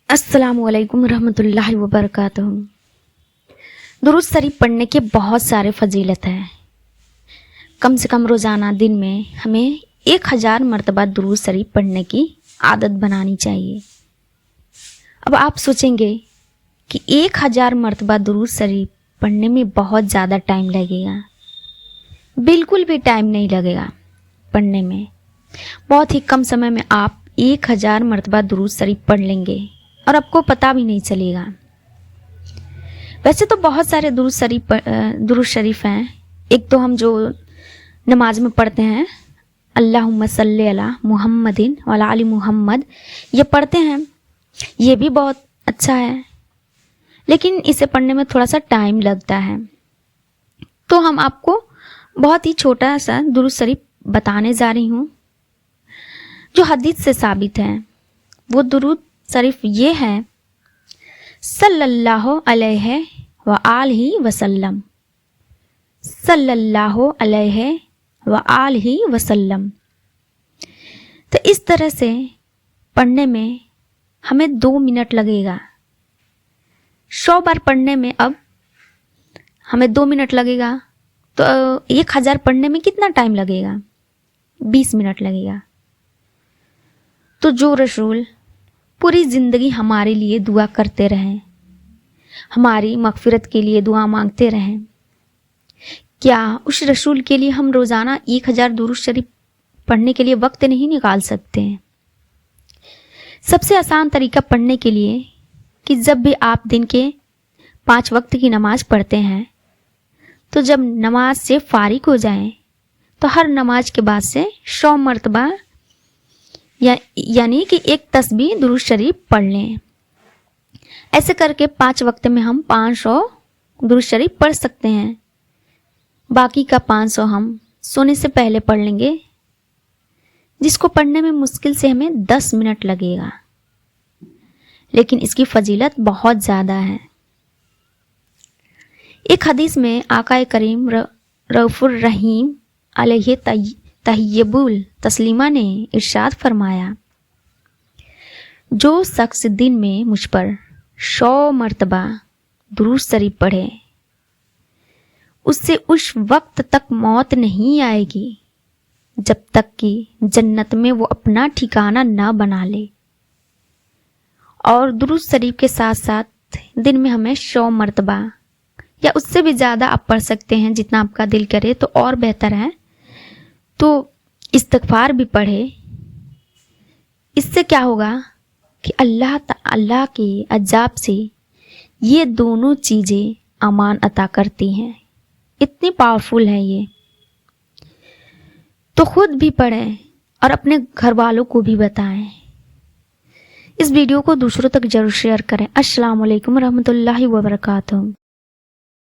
अस्सलाम वालेकुम रहमतुल्लाहि व बरकातहू। दुरूद शरीफ पढ़ने के बहुत सारे फजीलत हैं। कम से कम रोज़ाना दिन में हमें 1000 मरतबा दुरूद शरीफ पढ़ने की आदत बनानी चाहिए। अब आप सोचेंगे कि 1000 मरतबा दुरूद शरीफ पढ़ने में बहुत ज़्यादा टाइम लगेगा। बिल्कुल भी टाइम नहीं लगेगा पढ़ने में। बहुत ही कम समय में आप 1000 मरतबा दुरूद शरीफ पढ़ लेंगे और आपको पता भी नहीं चलेगा। वैसे तो बहुत सारे दुरूद शरीफ हैं। एक तो हम जो नमाज में पढ़ते हैं, अल्लाहुम्मा सल्ली अला मुहम्मदिन व अला आलि मुहम्मद, ये पढ़ते हैं, ये भी बहुत अच्छा है, लेकिन इसे पढ़ने में थोड़ा सा टाइम लगता है। तो हम आपको बहुत ही छोटा सा दुरूद शरीफ बताने जा रही हूँ जो हदीस से साबित है। वो दुरूद शरीफ ये है, सल्लल्लाहु अलैहि व आलिहि वसल्लम, सल्लल्लाहु अलैहि व आलिहि वसल्लम। तो इस तरह से पढ़ने में हमें 2 मिनट लगेगा। 100 बार पढ़ने में अब हमें 2 मिनट लगेगा, तो 1000 पढ़ने में कितना टाइम लगेगा? 20 मिनट लगेगा। तो जो रसूल पूरी ज़िंदगी हमारे लिए दुआ करते रहें, हमारी मग़फ़िरत के लिए दुआ मांगते रहें, क्या उस रसूल के लिए हम रोज़ाना 1000 दुरूद शरीफ पढ़ने के लिए वक्त नहीं निकाल सकते हैं? सबसे आसान तरीका पढ़ने के लिए कि जब भी आप दिन के 5 वक्त की नमाज़ पढ़ते हैं, तो जब नमाज से फ़ारिग हो जाएं, तो हर नमाज के बाद से 100 मरतबा यानी कि एक तस्बीह दुरूद शरीफ पढ़ लें। ऐसे करके 5 वक्त में हम 500 दुरूद शरीफ पढ़ सकते हैं। बाकी का 500 हम सोने से पहले पढ़ लेंगे, जिसको पढ़ने में मुश्किल से हमें 10 मिनट लगेगा, लेकिन इसकी फजीलत बहुत ज़्यादा है। एक हदीस में आका करीम रऊफुर रहीम अलैहि तहिय्युबुल तस्लीमा ने इरशाद फरमाया, जो शख्स दिन में मुझ पर 100 मरतबा दुरूद शरीफ पढ़े, उससे उस वक्त तक मौत नहीं आएगी जब तक कि जन्नत में वो अपना ठिकाना ना बना ले। और दुरूद शरीफ के साथ साथ दिन में हमें 100 मरतबा या उससे भी ज़्यादा आप पढ़ सकते हैं, जितना आपका दिल करे तो और बेहतर है। तो इस्तिग़फ़ार भी पढ़े। इससे क्या होगा कि अल्लाह के अजाब से ये दोनों चीज़ें अमान अता करती हैं। इतनी पावरफुल है ये। तो खुद भी पढ़ें और अपने घर वालों को भी बताएं। इस वीडियो को दूसरों तक जरूर शेयर करें। अस्सलाम वालेकुम रहमतुल्लाहि व बरकातहू।